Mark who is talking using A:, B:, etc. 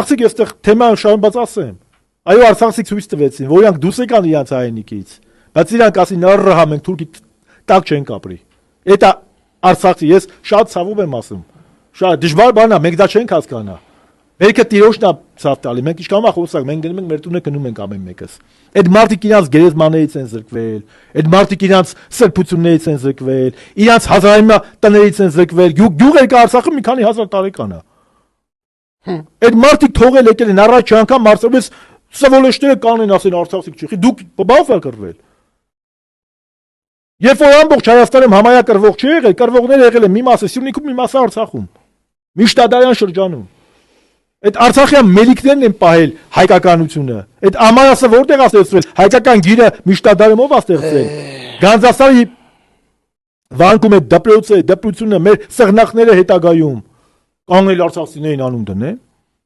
A: Արցախցիք այստեղ թեման շարունված ասեմ։ Այո, արցախցիք ցույց տվեցին, որ իրանք դուրս եկան իրանք հայրենիքից, բայց իրանք ասին ռհա մենք թուրքի տակ չենք ապրի։ Էտա արցախցի ես շատ ցավում եմ ասում։ Շատ դժվար բան է, մենք դա չենք հասկանա։ Մերքը տիրոջն է ցավ տալի, մենք ինչքան է խոսակ, մենք գնում ենք մեր տունը գնում ենք ամեն մեկս։ Այդ մարդիկ իրանք գերեզմաններից են զրկվել, այդ մարդիկ իրանք սրբություններից են զրկվել, իրանք հազարամյա տներից են զրկվել, գյուղեր կա Արցախը մի քանի հազար տարեկան է։ Այդ մարդիկ թողել եկել են առաջ անգամ մարսելուց սվոլեշները կանեն ասեն արցախցիք չի, դուք բաց ա կռվել։ Երբ որ ամբողջ Հայաստանում համայա կռվող չի եղել, կռվողներ եղել են մի մասը Սյունիքում, մի մասը Արցախում։ Միշտադարյան շրջանում։ Այդ Արցախյան մելիքներն են պահել հայկականությունը։ Այդ Ամարասը որտեղ է ստեղծվել, հայկական գիրը Միշտադարում ով է ստեղծել։ Գանձասարի վանկում է դպրոցը, դպրությունը մեր սեղնակները հետագայում կանգնել արցախցիներին անուն դնեն։